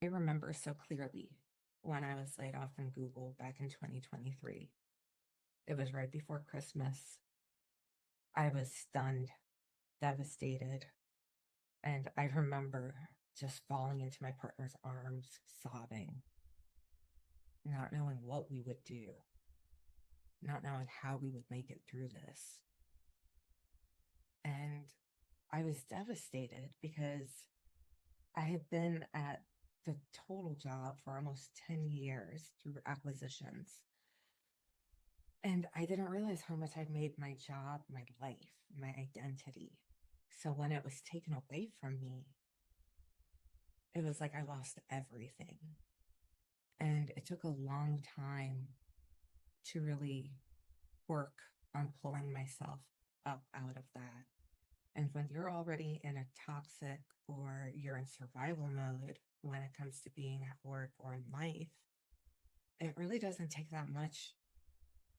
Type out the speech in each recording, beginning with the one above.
I remember so clearly when I was laid off from Google back in 2023. It was right before Christmas. I was stunned, devastated, and I remember just falling into my partner's arms, sobbing, not knowing what we would do, not knowing how we would make it through this. And I was devastated because I had been at the total job for almost 10 years through acquisitions. And I didn't realize how much I'd made my job, my life, my identity. So when it was taken away from me, it was like I lost everything. And it took a long time to really work on pulling myself up out of that. And when you're already in a toxic or you're in survival mode when it comes to being at work or in life, it really doesn't take that much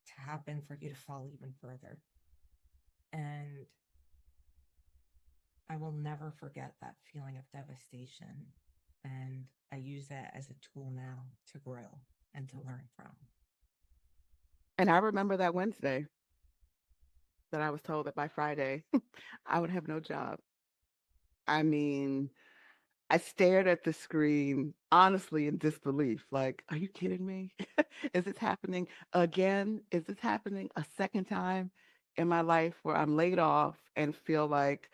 to happen for you to fall even further. And I will never forget that feeling of devastation. And I use that as a tool now to grow and to learn from. And I remember that Wednesday that I was told that by Friday I would have no job. I mean, I stared at the screen honestly in disbelief. Like, are you kidding me? Is this happening again? Is this happening a second time in my life where I'm laid off and feel like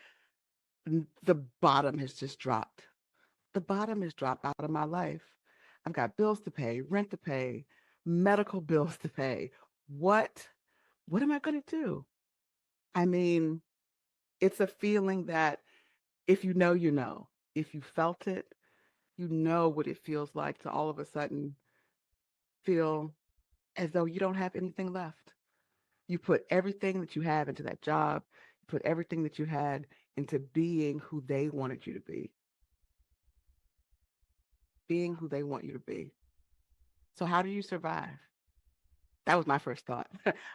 the bottom has just dropped? The bottom has dropped out of my life. I've got bills to pay, rent to pay, medical bills to pay. What what am I going to do? I mean, it's a feeling that if you know, you know. If you felt it, you know what it feels like to all of a sudden feel as though you don't have anything left. You put everything that you have into that job, you put everything that you had into being who they wanted you to be, being who they want you to be. So, how do you survive? That was my first thought.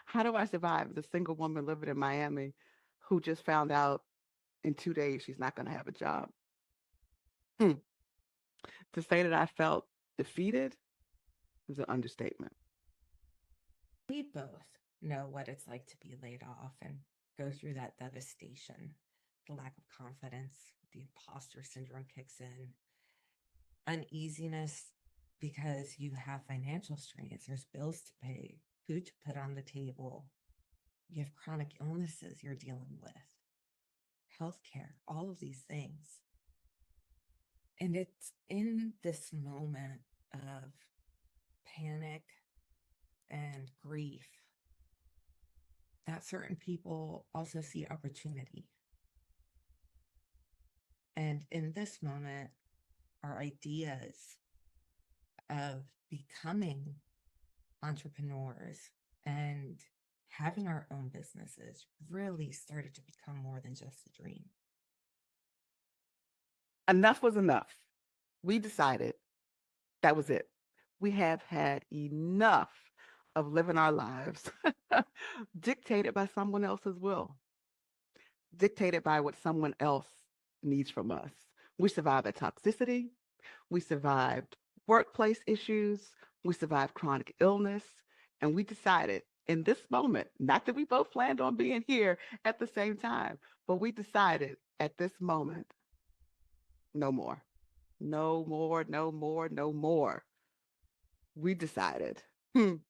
How do I survive as a single woman living in Miami who just found out in 2 days she's not going to have a job? Hmm. To say that I felt defeated is an understatement. We both know what it's like to be laid off and go through that devastation. The lack of confidence, the imposter syndrome kicks in, uneasiness because you have financial strains, there's bills to pay, food to put on the table, you have chronic illnesses you're dealing with, healthcare, all of these things. And it's in this moment of panic and grief that certain people also see opportunity. And in this moment, our ideas of becoming entrepreneurs and having our own businesses really started to become more than just a dream. Enough was enough. We decided that was it. We have had enough of living our lives dictated by someone else's will, dictated by what someone else needs from us. We survived the toxicity. We survived workplace issues. We survived chronic illness. And we decided in this moment, not that we both planned on being here at the same time, but we decided at this moment, no more. No more, no more, no more. We decided that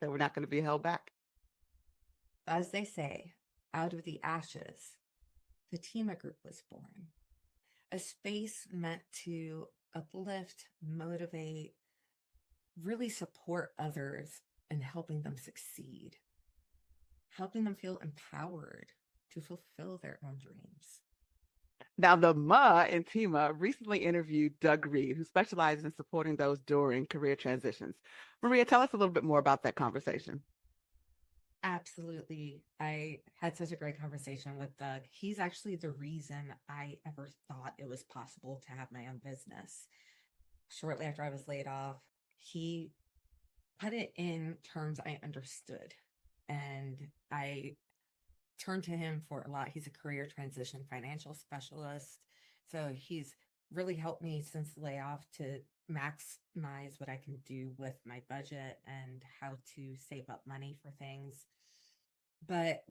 we're not going to be held back. As they say, out of the ashes, the Tima Group was born, a space meant to uplift, motivate, really support others and helping them succeed, helping them feel empowered to fulfill their own dreams. Now, the Ma and Tima recently interviewed Doug Reed, who specializes in supporting those during career transitions. Maria, tell us a little bit more about that conversation. Absolutely. I had such a great conversation with Doug. He's actually the reason I ever thought it was possible to have my own business. Shortly after I was laid off, he put it in terms I understood. And I turned to him for a lot. He's a career transition financial specialist. So he's really helped me since the layoff to maximize what I can do with my budget and how to save up money for things. But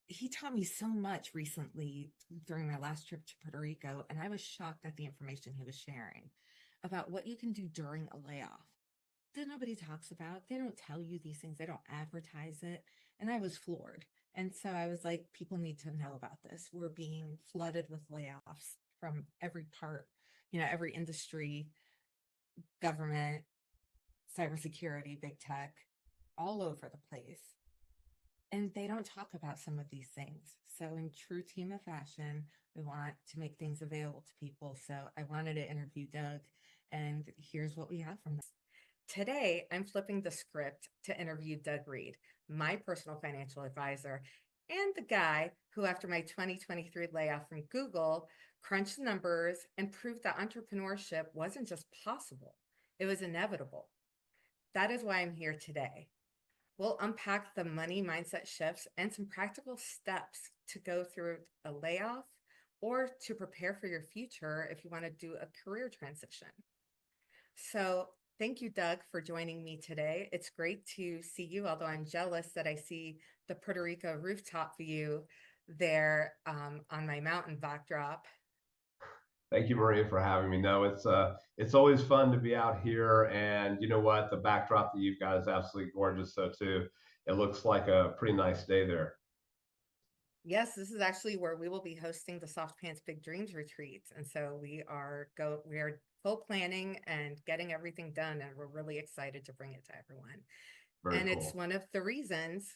he taught me so much recently during my last trip to Puerto Rico, and I was shocked at the information he was sharing about what you can do during a layoff that nobody talks about. They don't tell you these things, they don't advertise it. And I was floored. And so I was like, people need to know about this. We're being flooded with layoffs from every part, every industry, government, cybersecurity, big tech, all over the place. And they don't talk about some of these things. So, in true team of fashion, we want to make things available to people. So, I wanted to interview Doug, and here's what we have from this. Today, I'm flipping the script to interview Doug Reed, my personal financial advisor, and the guy who, after my 2023 layoff from Google, crunched the numbers and proved that entrepreneurship wasn't just possible, it was inevitable. That is why I'm here today. We'll unpack the money mindset shifts and some practical steps to go through a layoff or to prepare for your future if you want to do a career transition. So, thank you, Doug, for joining me today. It's great to see you, although I'm jealous that I see the Puerto Rico rooftop view there on my mountain backdrop. Thank you, Maria, for having me. No, it's always fun to be out here, and you know what? The backdrop that you've got is absolutely gorgeous. So too, it looks like a pretty nice day there. Yes, this is actually where we will be hosting the Soft Pants Big Dreams retreats. And so we are full planning and getting everything done, and we're really excited to bring it to everyone. Very And it's cool. one of the reasons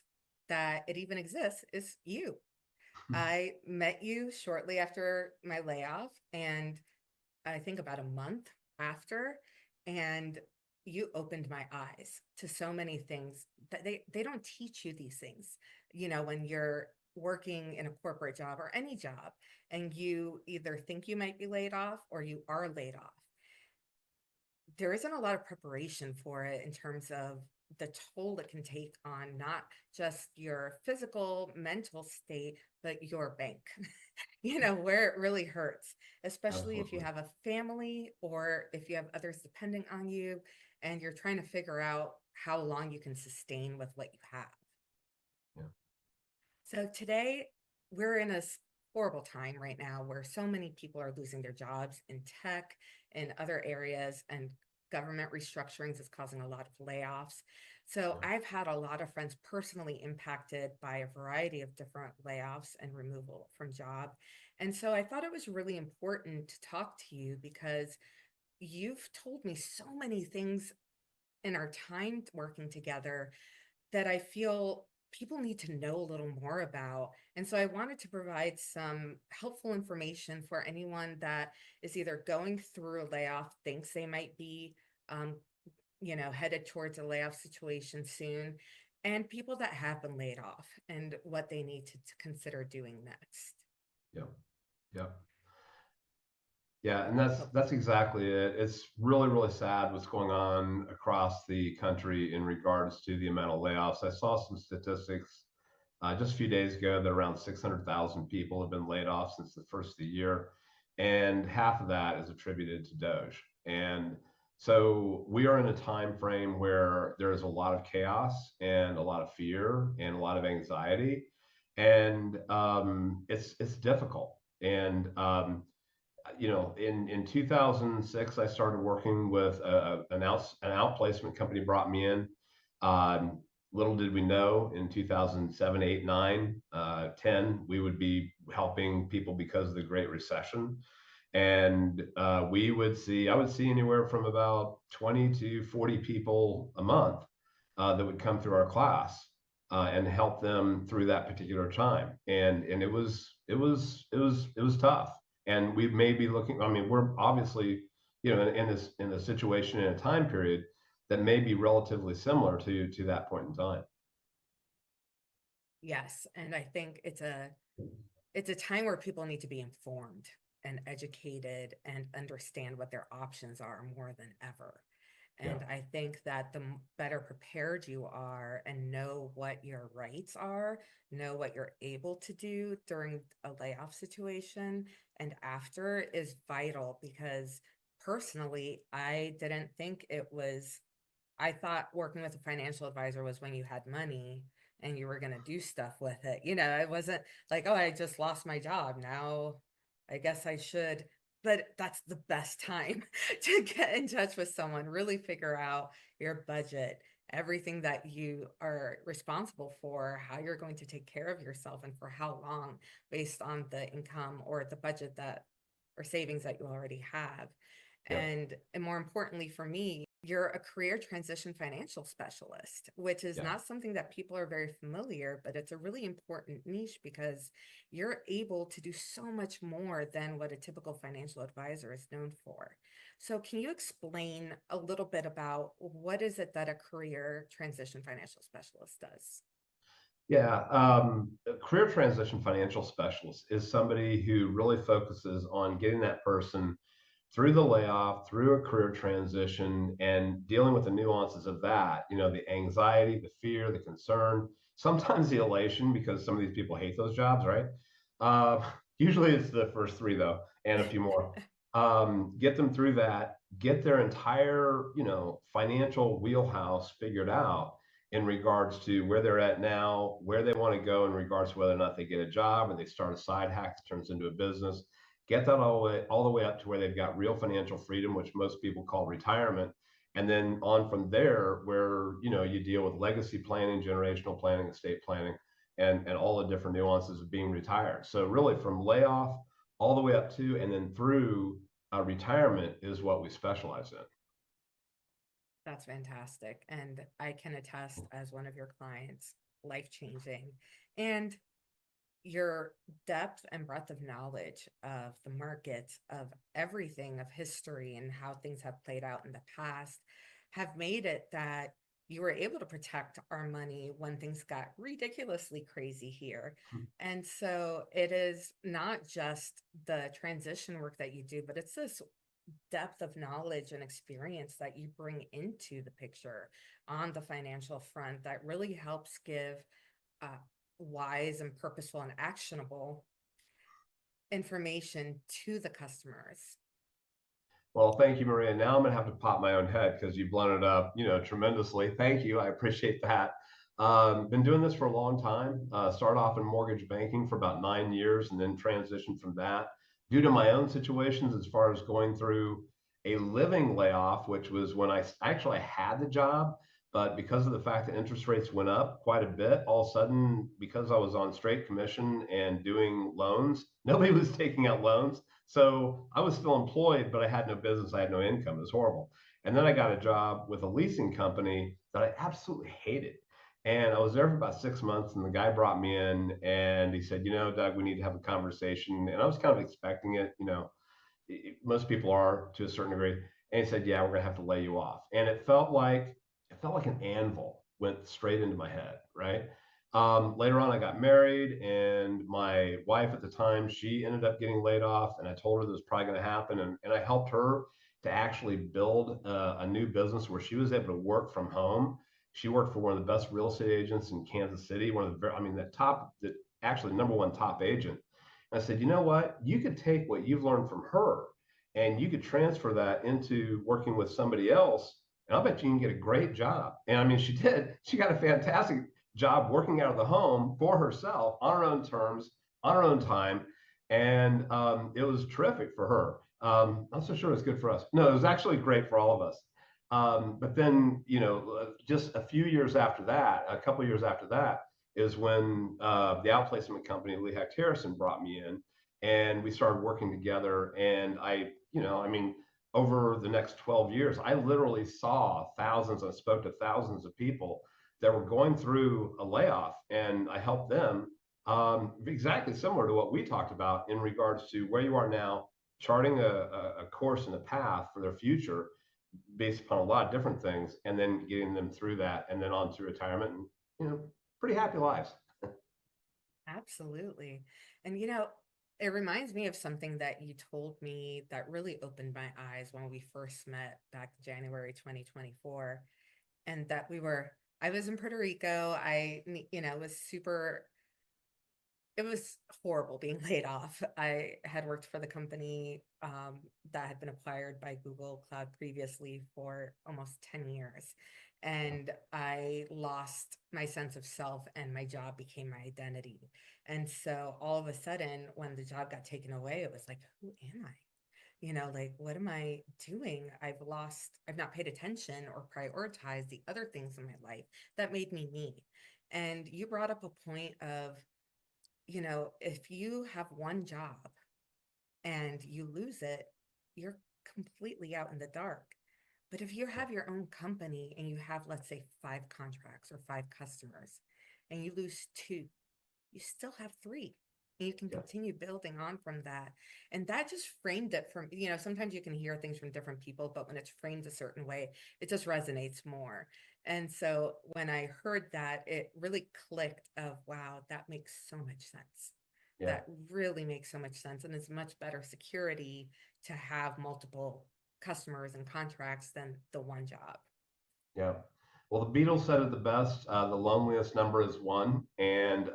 that it even exists is you. I met you shortly after my layoff, and I think about a month after, and you opened my eyes to so many things that they don't teach you these things, when you're working in a corporate job or any job, and you either think you might be laid off or you are laid off. There isn't a lot of preparation for it in terms of the toll it can take on not just your physical, mental state, but your bank, where it really hurts, especially if you Absolutely. have a family or if you have others depending on you and you're trying to figure out how long you can sustain with what you have. Yeah. So today we're in a horrible time right now where so many people are losing their jobs in tech and other areas, and government restructurings is causing a lot of layoffs. So Yeah. I've had a lot of friends personally impacted by a variety of different layoffs and removal from job. And so I thought it was really important to talk to you because you've told me so many things in our time working together that I feel people need to know a little more about. And so I wanted to provide some helpful information for anyone that is either going through a layoff, thinks they might be, um, headed towards a layoff situation soon, and people that have been laid off and what they need to consider doing next. Yeah. Yeah. Yeah, and that's exactly it. It's really, really sad what's going on across the country in regards to the amount of layoffs. I saw some statistics just a few days ago that around 600,000 people have been laid off since the first of the year, and half of that is attributed to Doge. And so we are in a time frame where there is a lot of chaos and a lot of fear and a lot of anxiety, and it's difficult. And in 2006, I started working with an outplacement company brought me in. Um, Little did we know in 2007, 8, 9, 10, we would be helping people because of the Great Recession. And I would see anywhere from about 20 to 40 people a month that would come through our class and help them through that particular time. And it was tough. And we may be looking, I mean, we're obviously, in a situation in a time period that may be relatively similar to that point in time. Yes, and I think it's a time where people need to be informed and educated and understand what their options are more than ever. And I think that the better prepared you are and know what your rights are, know what you're able to do during a layoff situation and after is vital, because personally, I didn't think it was, I thought working with a financial advisor was when you had money and you were going to do stuff with it. It wasn't like, oh, I just lost my job. Now I guess I should. But that's the best time to get in touch with someone, really figure out your budget, everything that you are responsible for, how you're going to take care of yourself, and for how long, based on the income or the budget that or savings that you already have. Yeah. And more importantly for me, you're a career transition financial specialist, which is Yeah. not something that people are very familiar, but it's a really important niche because you're able to do so much more than what a typical financial advisor is known for. So can you explain a little bit about what is it that a career transition financial specialist does? Yeah, a career transition financial specialist is somebody who really focuses on getting that person through the layoff, through a career transition, and dealing with the nuances of that. The anxiety, the fear, the concern, sometimes the elation, because some of these people hate those jobs, right? Uh, Usually it's the first three, though, and a few more. Get them through that, get their entire, financial wheelhouse figured out in regards to where they're at now, where they want to go in regards to whether or not they get a job or they start a side hack that turns into a business. Get that all the way up to where they've got real financial freedom, which most people call retirement. And then on from there, where you deal with legacy planning, generational planning, estate planning, and all the different nuances of being retired. So really from layoff all the way up to and then through retirement is what we specialize in. That's fantastic. And I can attest as one of your clients, life changing. And your depth and breadth of knowledge of the market, of everything, of history, and how things have played out in the past have made it that you were able to protect our money when things got ridiculously crazy here. And so it is not just the transition work that you do, but it's this depth of knowledge and experience that you bring into the picture on the financial front that really helps give uh, wise and purposeful and actionable information to the customers. Well, thank you, Maria. Now I'm going to have to pop my own head because you've blown it up, tremendously. Thank you. I appreciate that. Been doing this for a long time. Started off in mortgage banking for about 9 years and then transitioned from that due to my own situations as far as going through a living layoff, which was when I actually had the job. But because of the fact that interest rates went up quite a bit, all of a sudden, because I was on straight commission and doing loans, nobody was taking out loans. So I was still employed, but I had no business. I had no income. It was horrible. And then I got a job with a leasing company that I absolutely hated. And I was there for about 6 months. And the guy brought me in and he said, Doug, we need to have a conversation. And I was kind of expecting it. Most people are to a certain degree. And he said, yeah, we're going to have to lay you off. And it felt like an anvil went straight into my head. Right. Later on, I got married, and my wife at the time, she ended up getting laid off, and I told her this was probably going to happen, and I helped her to actually build a new business where she was able to work from home. She worked for one of the best real estate agents in Kansas City, one of the, I mean, the actually number one top agent. And I said, you know what? You could take what you've learned from her, and you could transfer that into working with somebody else, and I'll bet you can get a great job. And I mean, she did. She got a fantastic job working out of the home for herself on her own terms, on her own time. And it was terrific for her. Not so sure it's good for us. No, it was actually great for all of us. But then, just a few years after that, a couple of years after that, is when the outplacement company, Lee Hecht Harrison, brought me in, and we started working together. And I mean, over the next 12 years, I literally saw thousands, I spoke to thousands of people that were going through a layoff, and I helped them, exactly similar to what we talked about in regards to where you are now, charting a course and a path for their future based upon a lot of different things, and then getting them through that and then on to retirement and, pretty happy lives. Absolutely. And it reminds me of something that you told me that really opened my eyes when we first met back in January 2024. And that I was in Puerto Rico. Was super, it was horrible being laid off. I had worked for the company that had been acquired by Google Cloud previously for almost 10 years. And I lost my sense of self, and my job became my identity. And so all of a sudden, when the job got taken away, it was like, who am I? Like, what am I doing? I've not paid attention or prioritized the other things in my life that made me me. And you brought up a point of, if you have one job and you lose it, you're completely out in the dark. But if you have your own company and you have, let's say, 5 contracts or 5 customers, and you lose 2, you still have 3. And you can Yeah. continue building on from that. And that just framed it from, sometimes you can hear things from different people, but when it's framed a certain way, it just resonates more. And so when I heard that, it really clicked of, wow, that makes so much sense. Yeah. That really makes so much sense. And it's much better security to have multiple customers and contracts than the one job. Yeah. Well, the Beatles said it the best. The loneliest number is 1. And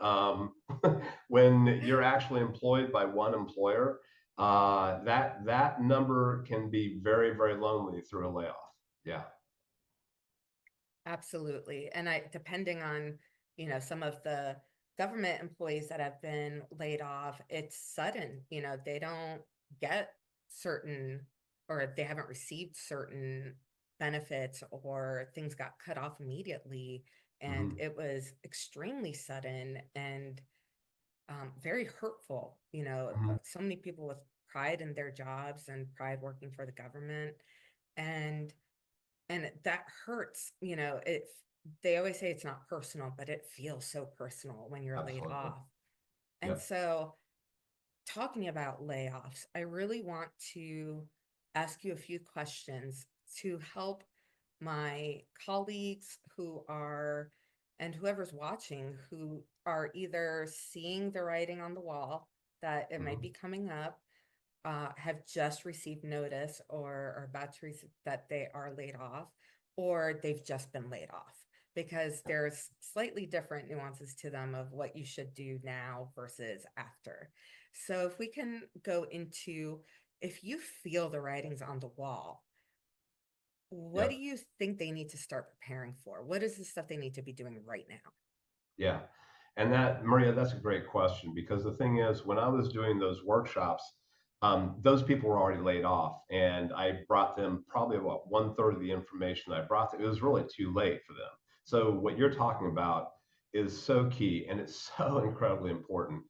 when you're actually employed by one employer, that number can be very, very lonely through a layoff. Yeah. Absolutely. And depending on, some of the government employees that have been laid off, it's sudden, they don't get certain, or they haven't received certain benefits, or things got cut off immediately. And Hmm. it was extremely sudden and very hurtful. Hmm. So many people with pride in their jobs and pride working for the government. And that hurts. They always say it's not personal, but it feels so personal when you're laid Absolutely. off. And Yep. so, talking about layoffs, I really want to ask you a few questions to help my colleagues and whoever's watching, who are either seeing the writing on the wall that it might Hmm. be coming up, have just received notice or are about to receive that they are laid off, or they've just been laid off, because there's slightly different nuances to them of what you should do now versus after. So if we can go into, if you feel the writings on the wall, what do Yep. you think they need to start preparing for? What is the stuff they need to be doing right now? Yeah. And that, Maria, that's a great question, because the thing is, when I was doing those workshops, those people were already laid off, and I brought them probably about 1/3 of the information I brought them. It was really too late for them. So what you're talking about is so key, and it's so incredibly important.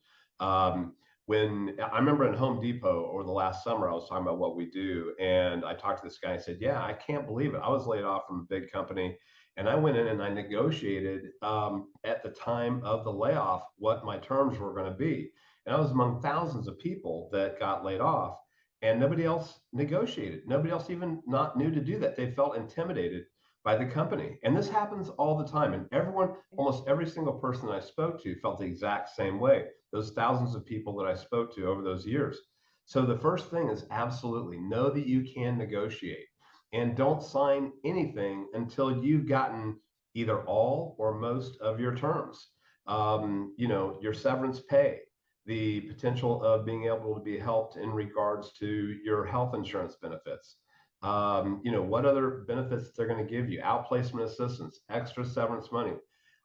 When I remember in Home Depot over the last summer, I was talking about what we do, and I talked to this guy and said, "Yeah, I can't believe it. I was laid off from a big company, and I went in and I negotiated at the time of the layoff what my terms were going to be. And I was among thousands of people that got laid off, and nobody else negotiated. Nobody else even not knew to do that. They felt intimidated by the company. And this happens all the time. And everyone, almost every single person that I spoke to felt the exact same way. Those thousands of people that I spoke to over those years. So the first thing is absolutely know that you can negotiate, and don't sign anything until you've gotten either all or most of your terms. Your severance pay, the potential of being able to be helped in regards to your health insurance benefits. What other benefits they're going to give you, outplacement assistance, extra severance money.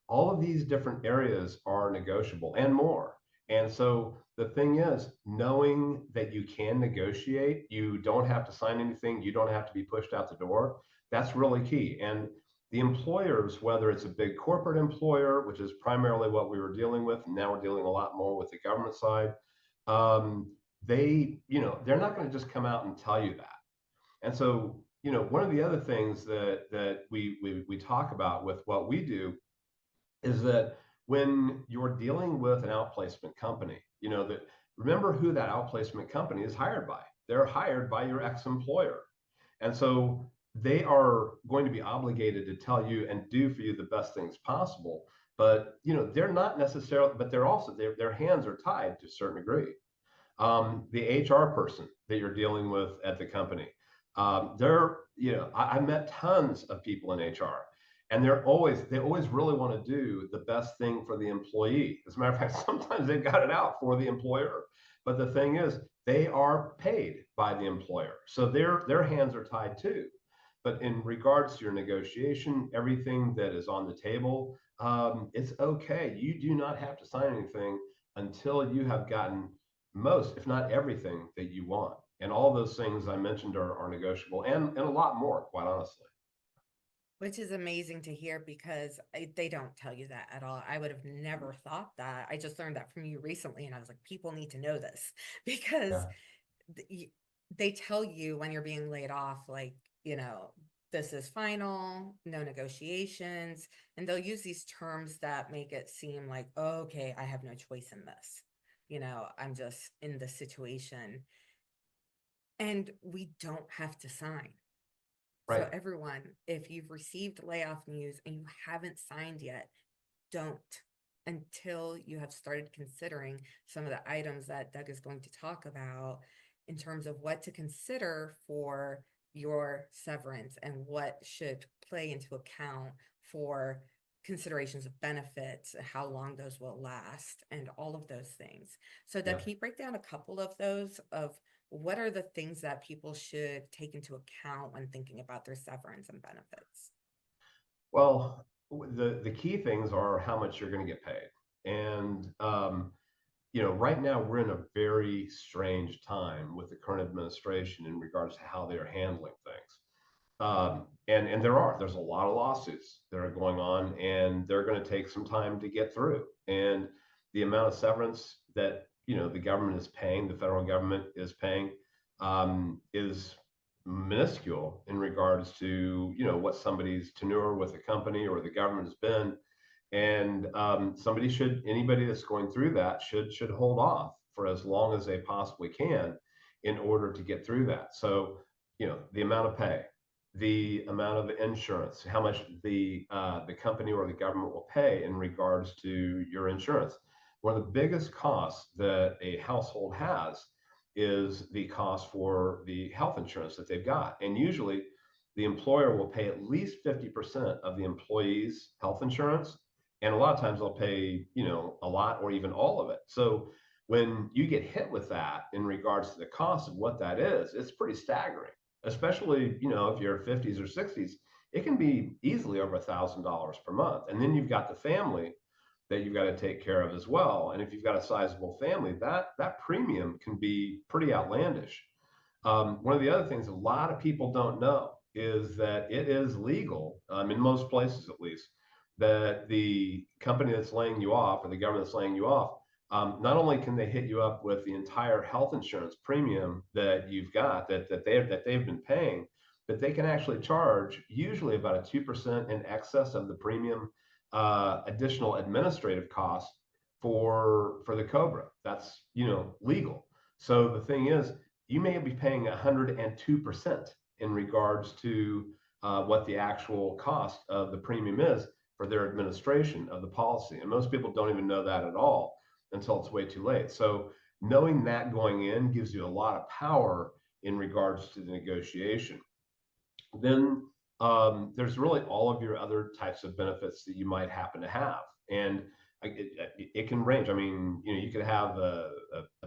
All of these different areas are negotiable and more. And so the thing is, knowing that you can negotiate, you don't have to sign anything, you don't have to be pushed out the door. That's really key. And the employers, whether it's a big corporate employer, which is primarily what we were dealing with, and now we're dealing a lot more with the government side, um, they're not going to just come out and tell you that. And so, one of the other things that we talk about with what we do is that when you're dealing with an outplacement company, that remember who that outplacement company is hired by. They're hired by your ex-employer. And so they are going to be obligated to tell you and do for you the best things possible. But they're not necessarily, but they're also their hands are tied to a certain degree. the HR person that you're dealing with at the company. I met tons of people in HR, and they always really want to do the best thing for the employee. As a matter of fact, sometimes they've got it out for the employer. But the thing is, they are paid by the employer, so their hands are tied too. But in regards to your negotiation, everything that is on the table, it's okay. You do not have to sign anything until you have gotten most, if not everything, that you want. And all those things I mentioned are negotiable, and a lot more, quite honestly. Which is amazing to hear because they don't tell you that at all. I would have never thought that. I just learned that from you recently, and I was like, people need to know this because Yeah. they tell you when you're being laid off, like, this is final, no negotiations. And they'll use these terms that make it seem like, oh, okay, I have no choice in this. I'm just in this situation. And we don't have to sign. So, Right. everyone, if you've received layoff news and you haven't signed yet, don't until you have started considering some of the items that Doug is going to talk about in terms of what to consider for your severance and what should play into account for considerations of benefits, how long those will last, and all of those things. So, Doug, Yeah. can you break down a couple of those of what are the things that people should take into account when thinking about their severance and benefits? Well, the key things are how much you're going to get paid, and right now we're in a very strange time with the current administration in regards to how they are handling things. And there's a lot of lawsuits that are going on, and they're going to take some time to get through. And the amount of severance that the government is paying, the federal government is paying, is minuscule in regards to what somebody's tenure with the company or the government has been. And anybody that's going through that should hold off for as long as they possibly can in order to get through that. So the amount of pay, the amount of insurance, how much the company or the government will pay in regards to your insurance. One of the biggest costs that a household has is the cost for the health insurance that they've got. And usually the employer will pay at least 50% of the employee's health insurance. And a lot of times they'll pay, a lot or even all of it. So when you get hit with that in regards to the cost of what that is, it's pretty staggering, especially, if you're 50s or 60s, it can be easily over $1,000 per month. And then you've got the family that you've got to take care of as well. And if you've got a sizable family, that premium can be pretty outlandish. One of the other things a lot of people don't know is that it is legal, in most places at least, that the company that's laying you off or the government that's laying you off, not only can they hit you up with the entire health insurance premium that you've got that they've been paying, but they can actually charge usually about a 2% in excess of the premium, additional administrative costs for the COBRA. That's legal. So the thing is, you may be paying 102% in regards to what the actual cost of the premium is for their administration of the policy. And most people don't even know that at all until it's way too late. So knowing that going in gives you a lot of power in regards to the negotiation. Then there's really all of your other types of benefits that you might happen to have. And it can range. I mean, you could have a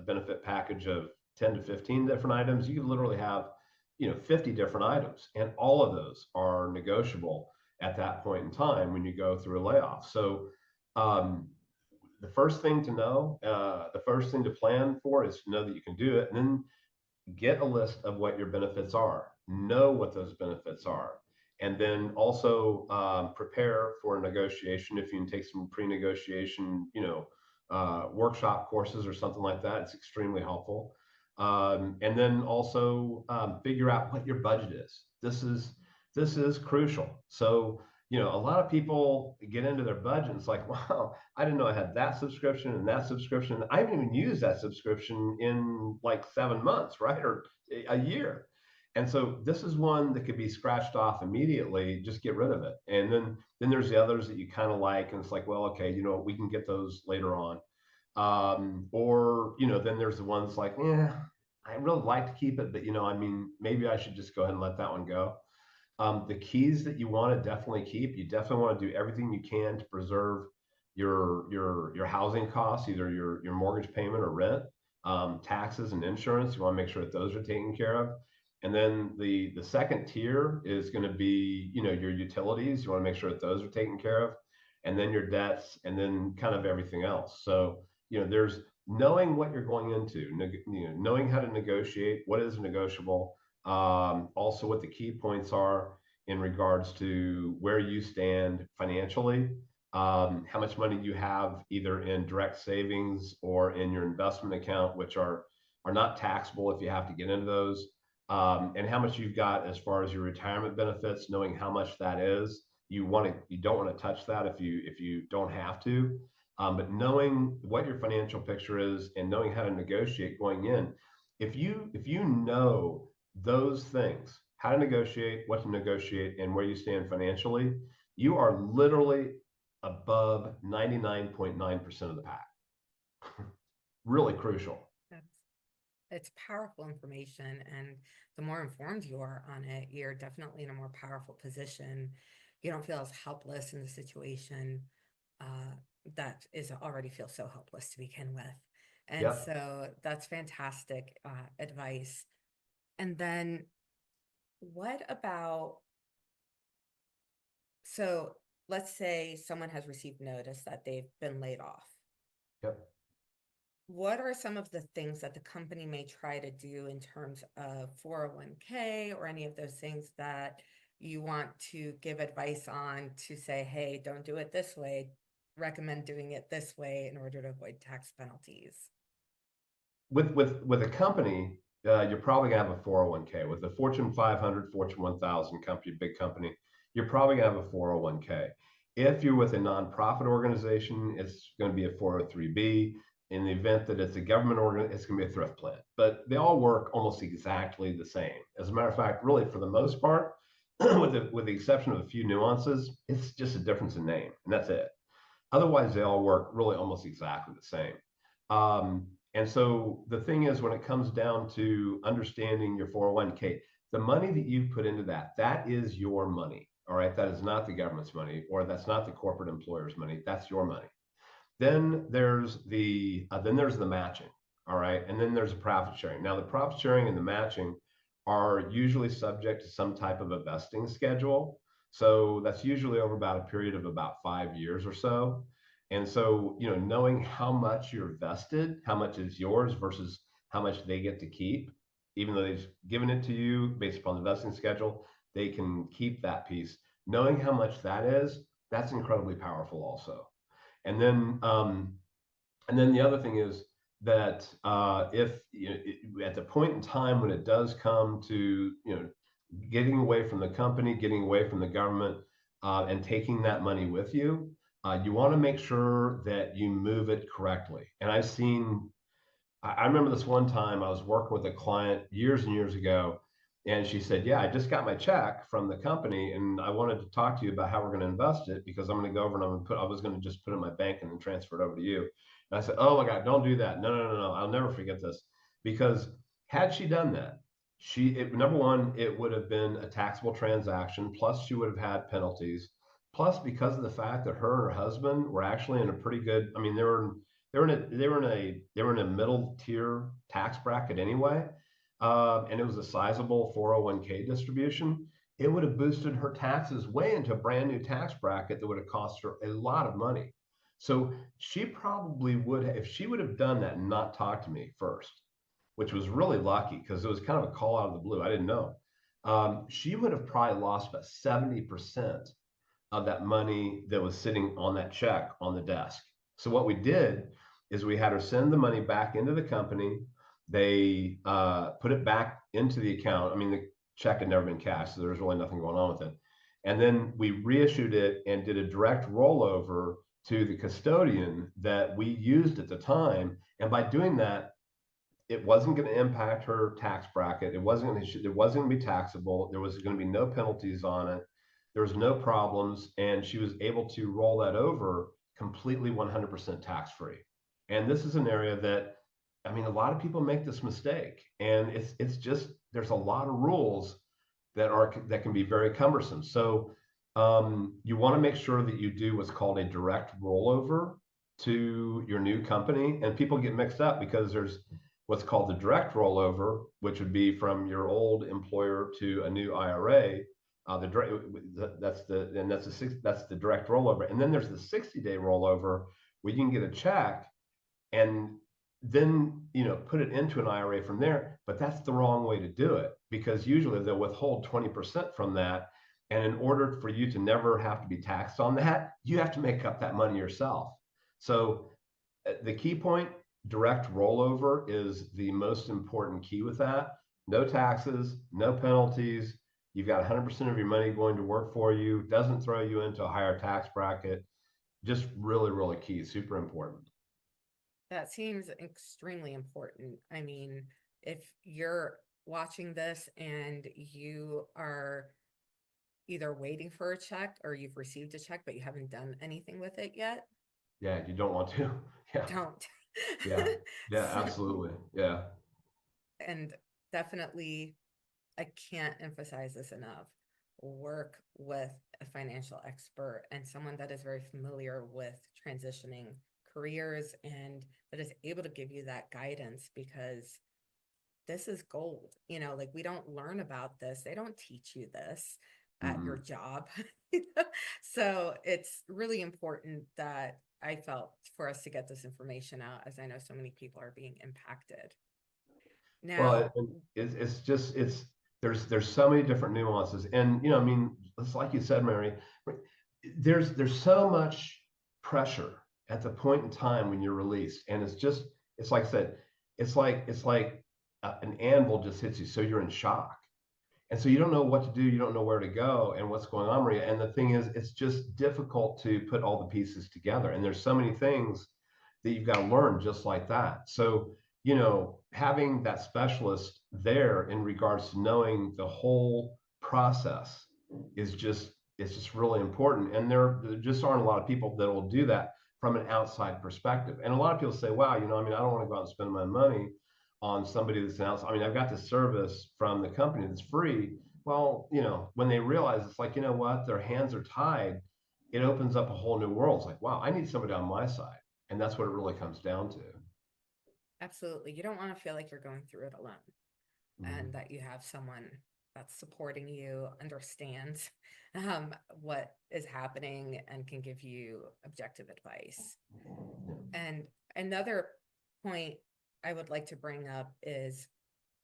benefit package of 10 to 15 different items. You could literally have 50 different items, and all of those are negotiable at that point in time when you go through a layoff. So um, the first thing to know, the first thing to plan for is to know that you can do it, and then get a list of what your benefits are, know what those benefits are, and then also prepare for a negotiation. If you can take some pre-negotiation, workshop courses or something like that, it's extremely helpful. And then also figure out what your budget is. This is crucial. So a lot of people get into their budget and it's like, wow, I didn't know I had that subscription and that subscription. I haven't even used that subscription in like 7 months, right? Or a year. And so this is one that could be scratched off immediately. Just get rid of it. And then there's the others that you kind of like, and it's like, well, okay, we can get those later on. Or, then there's the ones like, yeah, I really like to keep it, but I mean, maybe I should just go ahead and let that one go. The keys that you want to definitely keep, you definitely want to do everything you can to preserve your housing costs, either your mortgage payment or rent, taxes and insurance. You want to make sure that those are taken care of. And then the second tier is going to be, your utilities. You want to make sure that those are taken care of, and then your debts, and then kind of everything else. So, there's knowing what you're going into, knowing how to negotiate, what is negotiable, also what the key points are in regards to where you stand financially, how much money you have either in direct savings or in your investment account, which are not taxable if you have to get into those, and how much you've got as far as your retirement benefits, knowing how much that is. You don't want to touch that if you don't have to, but knowing what your financial picture is and knowing how to negotiate going in. If you know those things, how to negotiate, what to negotiate, and where you stand financially, you are literally above 99.9% of the pack. Really crucial. That's it's powerful information, and the more informed you are on it, you're definitely in a more powerful position. You don't feel as helpless in the situation uh, that is already feels so helpless to begin with. And Yep. so that's fantastic advice. And then what about, so let's say someone has received notice that they've been laid off. Yep. What are some of the things that the company may try to do in terms of 401k or any of those things that you want to give advice on to say, hey, don't do it this way, recommend doing it this way in order to avoid tax penalties? With a company, you're probably gonna have a 401k. With a Fortune 500, Fortune 1000 company, big company, you're probably gonna have a 401k. If you're with a nonprofit organization, it's going to be a 403b. In the event that it's a government organ, it's going to be a thrift plan. But they all work almost exactly the same. As a matter of fact, really for the most part, with the exception of a few nuances, it's just a difference in name, and that's it. Otherwise, they all work really almost exactly the same. And so the thing is, when it comes down to understanding your 401k, the money that you put into that is your money. All right. That is not the government's money, or that's not the corporate employer's money. That's your money. Then there's the matching. All right. And then there's a profit sharing. Now, the profit sharing and the matching are usually subject to some type of a vesting schedule. So that's usually over about a period of about 5 years or so. And so, knowing how much you're vested, how much is yours versus how much they get to keep, even though they've given it to you based upon the vesting schedule, they can keep that piece. Knowing how much that is, that's incredibly powerful also. And then, the other thing is that if at the point in time when it does come to getting away from the company, getting away from the government, and taking that money with you, you want to make sure that you move it correctly. And I remember this one time I was working with a client years and years ago, and she said, "Yeah, I just got my check from the company, and I wanted to talk to you about how we're going to invest it because I'm going to go over and I was going to just put it in my bank and then transfer it over to you." And I said, "Oh my God, don't do that! No, no, no, no! I'll never forget this because had she done that, number one, it would have been a taxable transaction. Plus, she would have had penalties. Plus, because of the fact that her and her husband were actually in a pretty good, I mean, they were in a middle tier tax bracket anyway, and it was a sizable 401k distribution. It would have boosted her taxes way into a brand new tax bracket that would have cost her a lot of money. So she probably would have, if she would have done that and not talked to me first, which was really lucky because it was kind of a call out of the blue. I didn't know. She would have probably lost about 70% of that money that was sitting on that check on the desk. So what we did is we had her send the money back into the company. They put it back into the account. I mean, the check had never been cashed, so there was really nothing going on with it. And then we reissued it and did a direct rollover to the custodian that we used at the time. And by doing that, it wasn't going to impact her tax bracket. It wasn't going to be taxable. There was going to be no penalties on it. There was no problems, and she was able to roll that over completely 100% tax free. And this is an area that, I mean, a lot of people make this mistake, and it's just there's a lot of rules that can be very cumbersome. So you want to make sure that you do what's called a direct rollover to your new company, and people get mixed up because there's what's called the direct rollover, which would be from your old employer to a new IRA. That's the direct rollover, and then there's the 60-day rollover where you can get a check and then put it into an IRA from there. But that's the wrong way to do it, because usually they'll withhold 20% from that. And in order for you to never have to be taxed on that, you have to make up that money yourself. So the key point, direct rollover is the most important key with that. No taxes, no penalties. You've got 100% of your money going to work for you, doesn't throw you into a higher tax bracket. Just really, really key, super important. That seems extremely important. I mean, if you're watching this and you are either waiting for a check or you've received a check, but you haven't done anything with it yet, Yeah, you don't want to. Yeah, don't. yeah, yeah, So, absolutely. Yeah. and definitely, I can't emphasize this enough. Work with a financial expert and someone that is very familiar with transitioning careers and that is able to give you that guidance, because this is gold. Like, we don't learn about this. They don't teach you this at your Mm-mm. job. So it's really important that I felt for us to get this information out, as I know so many people are being impacted. Well, Now, it's just there's so many different nuances, and I mean, it's like you said, Mary. There's so much pressure at the point in time when you're released, and it's like I said, it's like an anvil just hits you, so you're in shock. And so you don't know what to do, you don't know where to go and what's going on, Maria. And the thing is, it's just difficult to put all the pieces together. And there's so many things that you've got to learn just like that. So, having that specialist there in regards to knowing the whole process is just it's just really important. And there just aren't a lot of people that will do that from an outside perspective. And a lot of people say, wow, I mean, I don't want to go out and spend my money on somebody that's announced. I mean, I've got this service from the company that's free. Well, when they realize it's like, what, their hands are tied, it opens up a whole new world. It's like, wow, I need somebody on my side. And that's what it really comes down to. absolutely, you don't want to feel like you're going through it alone, and Mhm. that you have someone that's supporting you, understands what is happening, and can give you objective advice. And another point I would like to bring up is,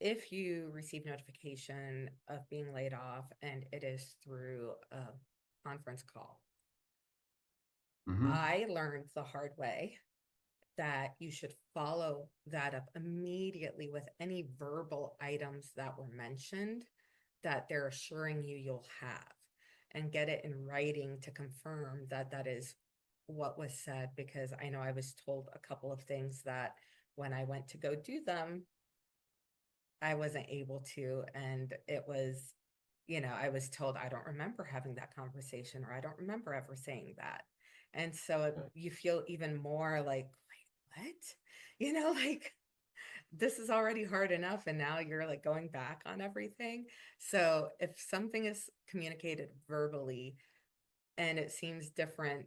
if you receive notification of being laid off and it is through a conference call, Mhm. I learned the hard way that you should follow that up immediately with any verbal items that were mentioned that they're assuring you you'll have, and get it in writing to confirm that that is what was said. Because I know I was told a couple of things that when I went to go do them, I wasn't able to. And it was, I was told, I don't remember having that conversation, or I don't remember ever saying that. And so you feel even more like, wait, what? Like, this is already hard enough. And now you're like going back on everything. So if something is communicated verbally and it seems different,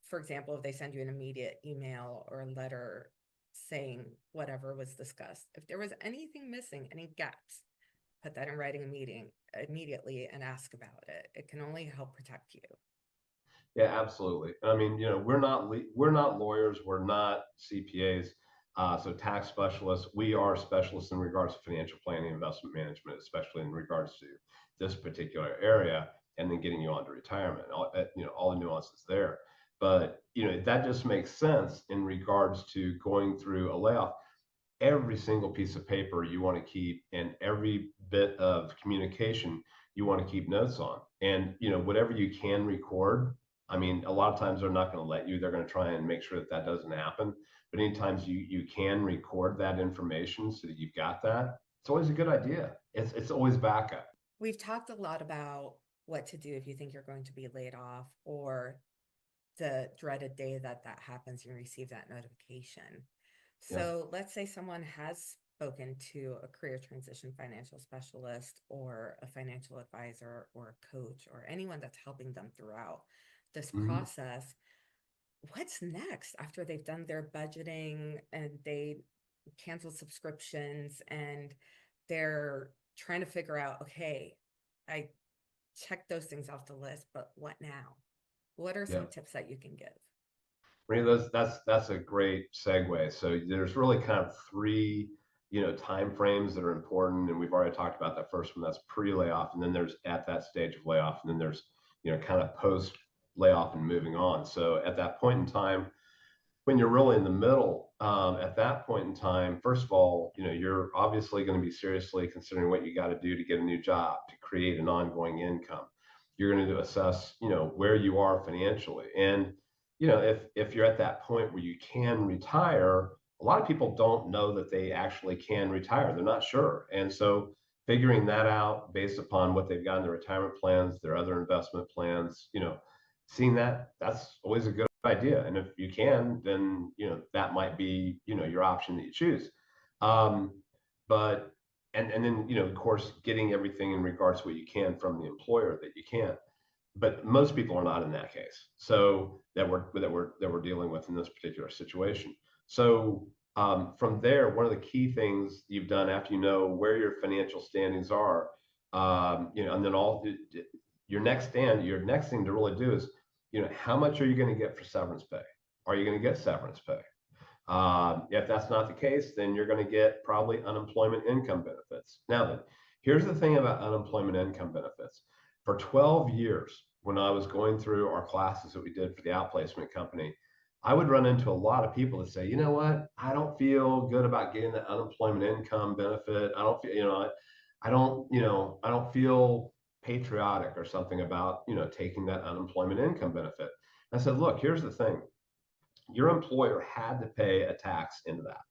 for example, if they send you an immediate email or a letter saying whatever was discussed, if there was anything missing, any gaps, put that in writing immediately and ask about it. It can only help protect you. Yeah, absolutely. I mean, we're not lawyers, we're not CPAs, so tax specialists. We are specialists in regards to financial planning, investment management, especially in regards to this particular area, and then getting you onto retirement. All the nuances there. But that just makes sense in regards to going through a layoff. Every single piece of paper you want to keep, and every bit of communication you want to keep notes on. And whatever you can record, I mean, a lot of times they're not going to let you, they're going to try and make sure that doesn't happen. But anytime you can record that information so that you've got that, it's always a good idea. It's always backup. We've talked a lot about what to do if you think you're going to be laid off, or the dreaded day that that happens, you receive that notification. Yeah. So let's say someone has spoken to a career transition financial specialist or a financial advisor or a coach or anyone that's helping them throughout this Mhm. process. What's next after they've done their budgeting and they canceled subscriptions and they're trying to figure out, okay, I checked those things off the list, but what now? What are Yeah. some tips that you can give? Maria, that's a great segue. So there's really kind of three, time frames that are important, and we've already talked about that first one. That's pre-layoff, and then there's at that stage of layoff, and then there's kind of post layoff and moving on. So at that point in time, when you're really in the middle, at that point in time, first of all, you're obviously going to be seriously considering what you got to do to get a new job to create an ongoing income. You're going to assess, where you are financially, and if you're at that point where you can retire, a lot of people don't know that they actually can retire. They're not sure, and so figuring that out based upon what they've got in their retirement plans, their other investment plans, seeing that's always a good idea. And if you can, then that might be your option that you choose. Um, but and then of course getting everything in regards to what you can from the employer that you can. But most people are not in that case. So that we're dealing with in this particular situation. So from there, one of the key things you've done after you know where your financial standings are, and then your next thing to really do is how much are you going to get for severance pay? Are you going to get severance pay? If that's not the case, then you're going to get probably unemployment income benefits. Now, then, here's the thing about unemployment income benefits. For 12 years, when I was going through our classes that we did for the outplacement company, I would run into a lot of people that say, you know what, I don't feel good about getting the unemployment income benefit. I don't feel, I don't feel patriotic or something about, taking that unemployment income benefit. I said, look, here's the thing. Your employer had to pay a tax into that.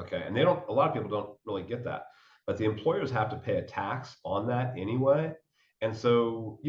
Okay. And a lot of people don't really get that, but the employers have to pay a tax on that anyway. And so,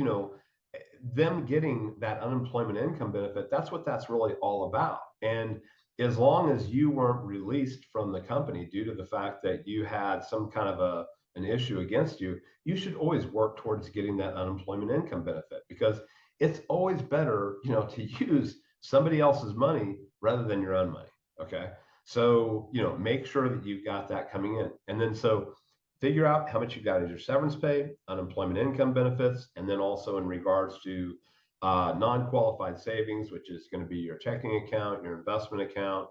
them getting that unemployment income benefit, that's what that's really all about. And as long as you weren't released from the company due to the fact that you had some kind of an issue against you, you should always work towards getting that unemployment income benefit, because it's always better, to use somebody else's money rather than your own money. Okay. So, make sure that you've got that coming in. And then so figure out how much you've got as your severance pay, unemployment income benefits, and then also in regards to non-qualified savings, which is going to be your checking account, your investment account,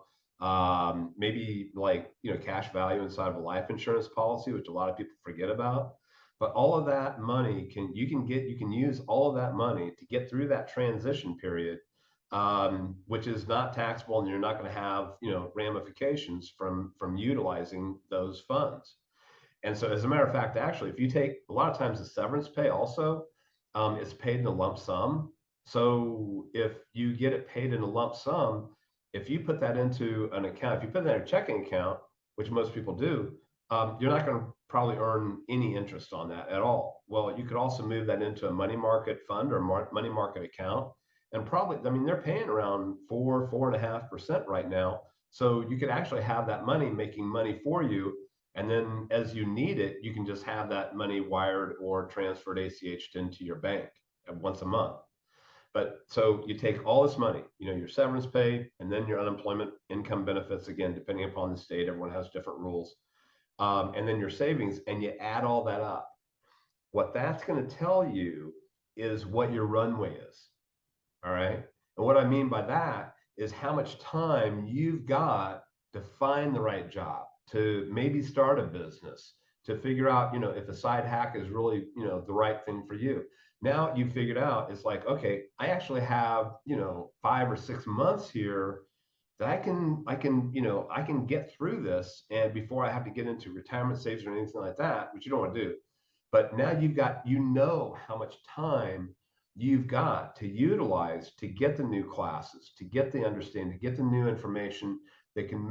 maybe like cash value inside of a life insurance policy, which a lot of people forget about. But all of that money you can use all of that money to get through that transition period, which is not taxable, and you're not going to have ramifications from utilizing those funds. And so, as a matter of fact, actually, if you take a lot of times the severance pay also, it's paid in a lump sum. So if you get it paid in a lump sum, if you put that into an account, if you put that in a checking account, which most people do, you're not going to probably earn any interest on that at all. Well, you could also move that into a money market fund or money market account, and probably, I mean, they're paying around 4.5% right now. So you could actually have that money making money for you, and then as you need it, you can just have that money wired or transferred ACH'd into your bank once a month. But so you take all this money, your severance pay, and then your unemployment income benefits, again, depending upon the state, everyone has different rules. And then your savings, and you add all that up. What that's going to tell you is what your runway is. All right. And what I mean by that is how much time you've got to find the right job, to maybe start a business, to figure out, if a side hack is really, the right thing for you. Now you figured out, it's like, okay, I actually have, 5 or 6 months here that I can get through this, and before I have to get into retirement saves or anything like that, which you don't want to do. But now you've got, how much time you've got to utilize to get the new classes, to get the understanding, to get the new information that can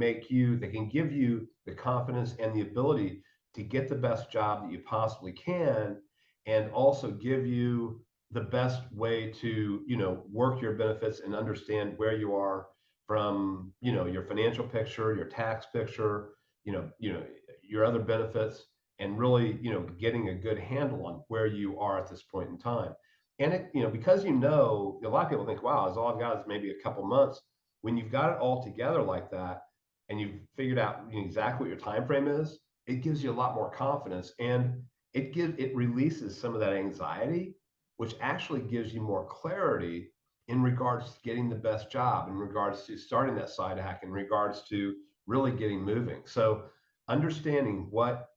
give you the confidence and the ability to get the best job that you possibly can, and also give you the best way to, work your benefits and understand where you are from, your financial picture, your tax picture, your other benefits, and really, getting a good handle on where you are at this point in time. And it, because a lot of people think, wow, all I've got is maybe a couple months. When you've got it all together like that, and you've figured out exactly what your time frame is, it gives you a lot more confidence, and it releases some of that anxiety, which actually gives you more clarity in regards to getting the best job, in regards to starting that side hack, in regards to really getting moving. So understanding what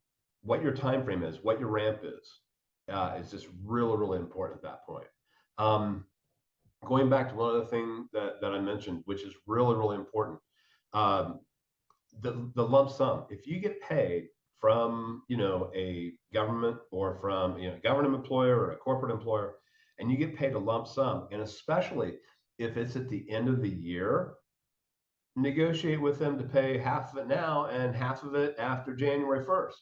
your time frame is, what your ramp is just really, really important at that point. Um, Going back to one other thing that I mentioned, which is really, really important, um, the lump sum. If you get paid from a government, or from government employer or a corporate employer, and you get paid a lump sum, and especially if it's at the end of the year, negotiate with them to pay half of it now and half of it after January 1st.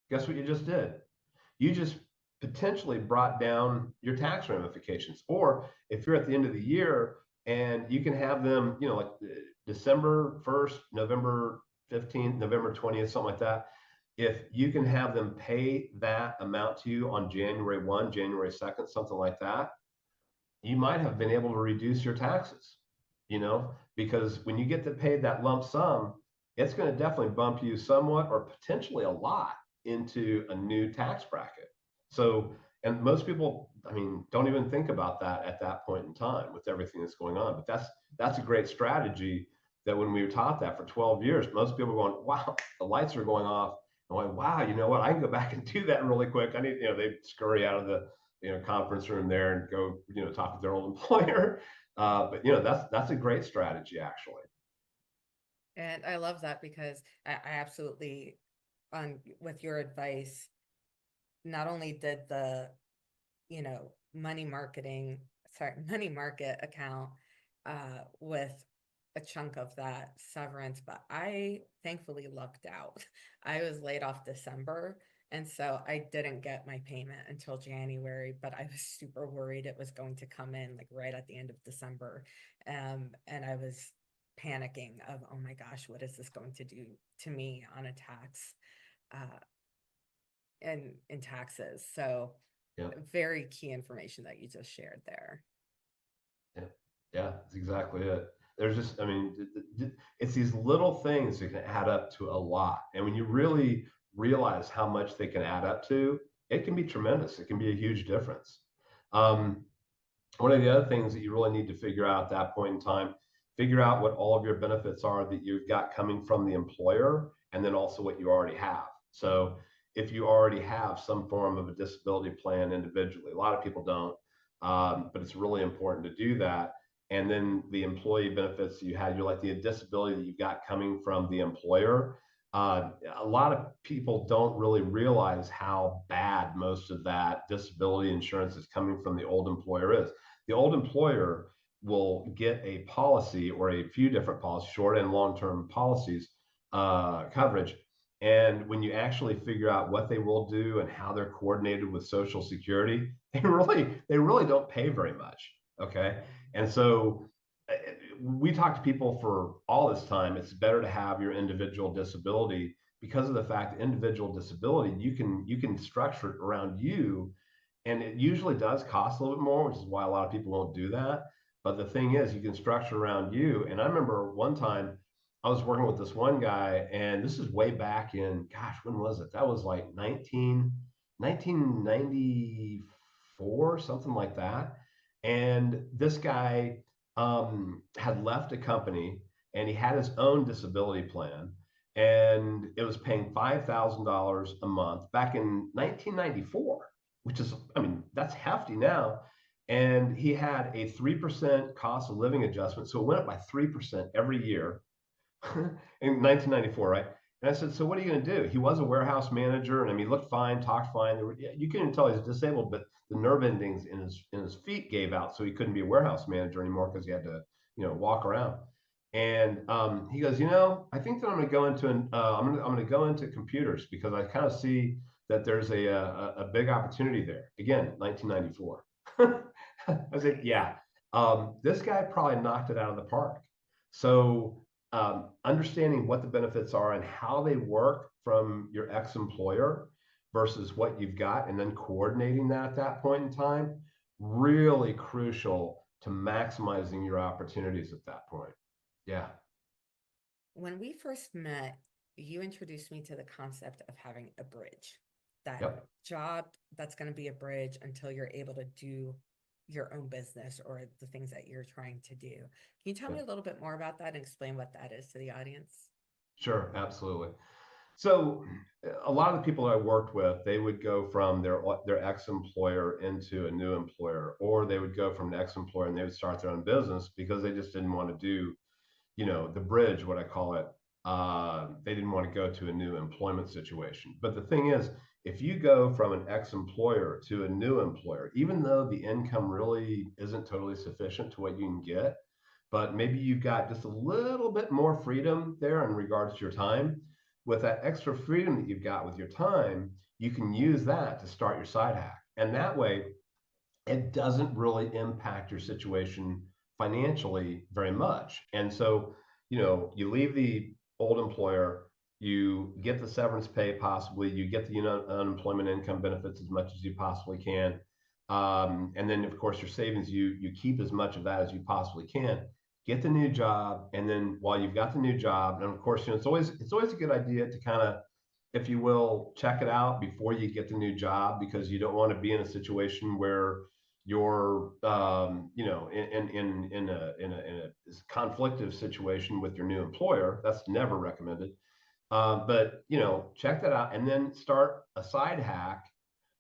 Guess what you just did? You just potentially brought down your tax ramifications. Or if you're at the end of the year and you can have them, like December 1st, November 15th, November 20th, something like that. If you can have them pay that amount to you on January 1, January 2nd, something like that, you might have been able to reduce your taxes, because when you get to pay that lump sum, it's going to definitely bump you somewhat or potentially a lot into a new tax bracket. So, and most people, don't even think about that at that point in time with everything that's going on. But that's a great strategy that when we were taught that for 12 years, most people are going, wow, the lights are going off. I'm like, wow, you know what? I can go back and do that really quick. I need, they scurry out of the conference room there and go, talk to their old employer. But that's a great strategy actually. And I love that because I absolutely, on with your advice, not only did the, money money market account with a chunk of that severance, but I thankfully lucked out. I was laid off December, and so I didn't get my payment until January, but I was super worried it was going to come in like right at the end of December. And I was panicking of, oh my gosh, what is this going to do to me on a tax uh, and in taxes? So Yeah. very key information that you just shared there. Yeah, yeah, that's exactly it. There's just, it's these little things that can add up to a lot. And when you really realize how much they can add up to, it can be tremendous. It can be a huge difference. Um, One of the other things that you really need to figure out at that point in time, figure out what all of your benefits are that you've got coming from the employer, and then also what you already have. So if you already have some form of a disability plan individually, a lot of people don't, but it's really important to do that. And then the employee benefits you had, you're like the disability that you've got coming from the employer. A lot of people don't really realize how bad most of that disability insurance is coming from the old employer is. The old employer will get a policy or a few different policies, short and long-term policies, coverage. And when you actually figure out what they will do and how they're coordinated with Social Security, they really don't pay very much. Okay. And so we talk to people for all this time. It's better to have your individual disability because of the fact that individual disability, you can structure it around you, and it usually does cost a little bit more, which is why a lot of people won't do that. But the thing is, you can structure around you. And I remember one time I was working with this one guy, and this is way back in, gosh, when was it? That was like 1994, something like that. And this guy had left a company, and he had his own disability plan, and it was paying $5,000 a month back in 1994, which is, that's hefty now. And he had a 3% cost of living adjustment. So it went up by 3% every year in 1994, right? And I said, so what are you going to do? He was a warehouse manager, and he looked fine, talked fine. You couldn't tell he's disabled, but the nerve endings in his feet gave out, so he couldn't be a warehouse manager anymore because he had to, walk around. And he goes, I think that I'm going to go into I'm going to go into computers because I kind of see that there's a big opportunity there. Again, 1994. I was like, yeah, this guy probably knocked it out of the park. So understanding what the benefits are and how they work from your ex-employer versus what you've got, and then coordinating that at that point in time, really crucial to maximizing your opportunities at that point. Yeah. When we first met, you introduced me to the concept of having a bridge, that Yep. job that's going to be a bridge until you're able to do your own business or the things that you're trying to do. Can you tell me Yep. a little bit more about that and explain what that is to the audience? Sure. Absolutely. So a lot of the people I worked with, they would go from their ex-employer into a new employer, or they would go from an ex-employer and they would start their own business because they just didn't want to do, the bridge, what I call it. They didn't want to go to a new employment situation. But the thing is, if you go from an ex-employer to a new employer, even though the income really isn't totally sufficient to what you can get, but maybe you've got just a little bit more freedom there in regards to your time. With that extra freedom that you've got with your time, you can use that to start your side hack. And that way, it doesn't really impact your situation financially very much. And so, you leave the old employer, you get the severance pay, possibly, you get the unemployment income benefits as much as you possibly can. And then, of course, your savings, you keep as much of that as you possibly can. Get the new job, and then while you've got the new job, and of course, it's always a good idea to kind of, if you will, check it out before you get the new job, because you don't want to be in a situation where you're in a conflictive situation with your new employer. That's never recommended. But check that out and then start a side hack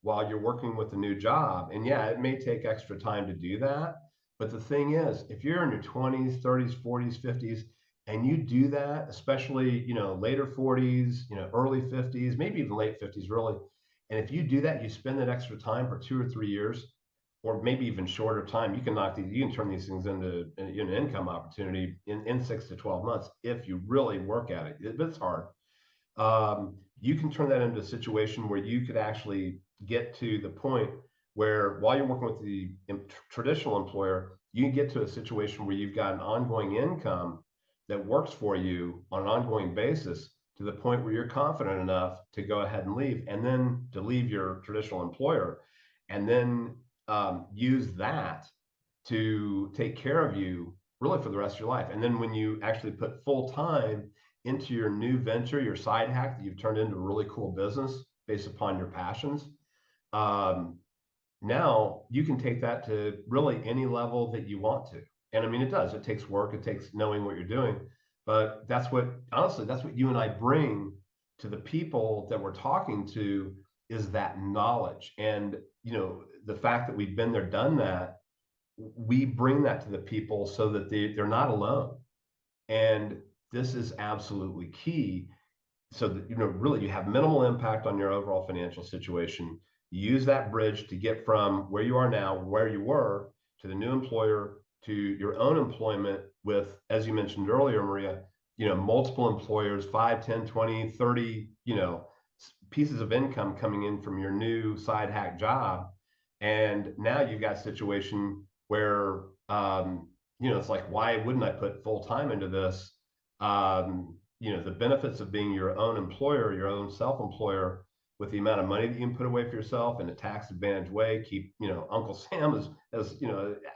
while you're working with a new job. And yeah, it may take extra time to do that. But the thing is, if you're in your 20s, 30s, 40s, 50s, and you do that, especially, later 40s, early 50s, maybe even late 50s, really. And if you do that, you spend that extra time for 2 or 3 years, or maybe even shorter time, you can turn these things into an income opportunity in 6 to 12 months if you really work at it. But it's hard. You can turn that into a situation where you could actually get to the point where, while you're working with the traditional employer, you can get to a situation where you've got an ongoing income that works for you on an ongoing basis, to the point where you're confident enough to go ahead and leave, and then to leave your traditional employer, and then use that to take care of you really for the rest of your life. And then when you actually put full time into your new venture, your side hack that you've turned into a really cool business based upon your passions, um, now you can take that to really any level that you want to. And I mean, it does. It takes work. It takes knowing what you're doing. But honestly, that's what you and I bring to the people that we're talking to, is that knowledge. And, the fact that we've been there, done that, we bring that to the people so that they're not alone. And this is absolutely key, so that, really, you have minimal impact on your overall financial situation. You use that bridge to get from where you are now, where you were, to the new employer, to your own employment with, as you mentioned earlier, Maria, multiple employers, 5, 10, 20, 30, pieces of income coming in from your new side hack job. And now you've got a situation where, it's like, why wouldn't I put full time into this? The benefits of being your own employer, your own self-employer, with the amount of money that you can put away for yourself in a tax advantage way, keep, Uncle Sam as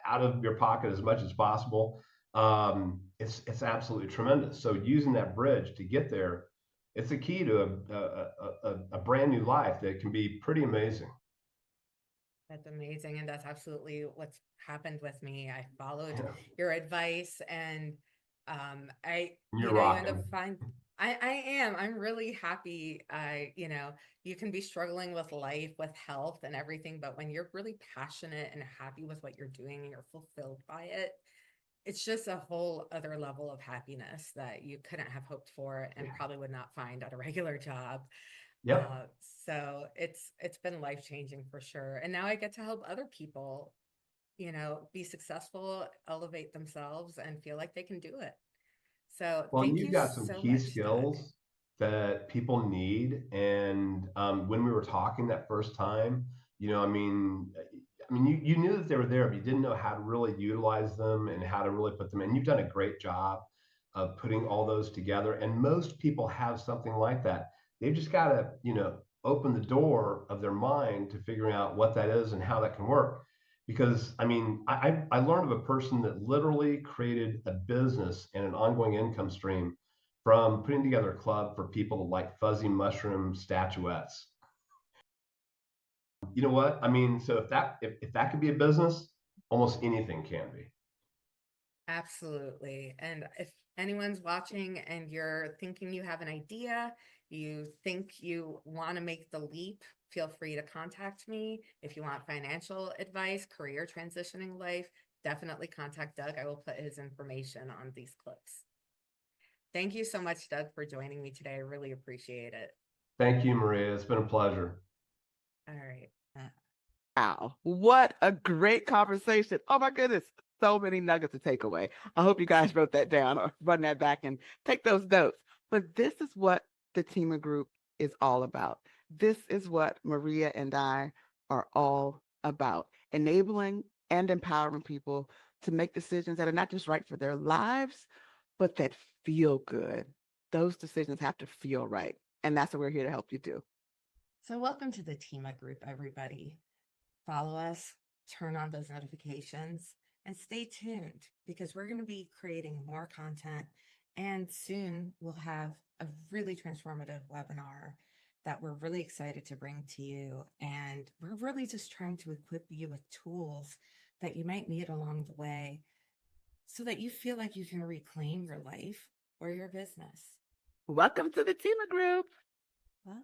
out of your pocket as much as possible. It's absolutely tremendous. So using that bridge to get there, it's a key to a brand new life that can be pretty amazing. That's amazing. And that's absolutely what's happened with me. I followed Yeah. your advice, and You're you end up rocking. I am. I'm really happy. You can be struggling with life, with health and everything, but when you're really passionate and happy with what you're doing and you're fulfilled by it, it's just a whole other level of happiness that you couldn't have hoped for and Yeah. probably would not find at a regular job. Yep. Uh, so it's been life changing for sure. And now I get to help other people, be successful, elevate themselves, and feel like they can do it. So Well, thank you've you got some so key much, Doug. skills that people need. And when we were talking that first time, I mean, I mean, you knew that they were there, but you didn't know how to really utilize them and how to really put them in. You've done a great job of putting all those together. And most people have something like that. They've just got to, open the door of their mind to figuring out what that is and how that can work. Because I mean, I learned of a person that literally created a business and an ongoing income stream from putting together a club for people to like fuzzy mushroom statuettes. You know what? I mean, so if that could be a business, almost anything can be. Absolutely. And if anyone's watching and you're thinking you have an idea, you think you want to make the leap, feel free to contact me. If you want financial advice, career transitioning life, definitely contact Doug. I will put his information on these clips. Thank you so much, Doug, for joining me today. I really appreciate it. Thank you, Maria. It's been a pleasure. All right. Wow, what a great conversation. Oh my goodness, so many nuggets to take away. I hope you guys wrote that down or run that back and take those notes. But this is what the Teamer Group is all about. This is what Maria and I are all about, enabling and empowering people to make decisions that are not just right for their lives, but that feel good. Those decisions have to feel right. And that's what we're here to help you do. So welcome to the Tima Group, everybody. Follow us, turn on those notifications, and stay tuned because we're going to be creating more content. And soon we'll have a really transformative webinar that we're really excited to bring to you. And we're really just trying to equip you with tools that you might need along the way so that you feel like you can reclaim your life or your business. Welcome to the Teamer Group. Welcome.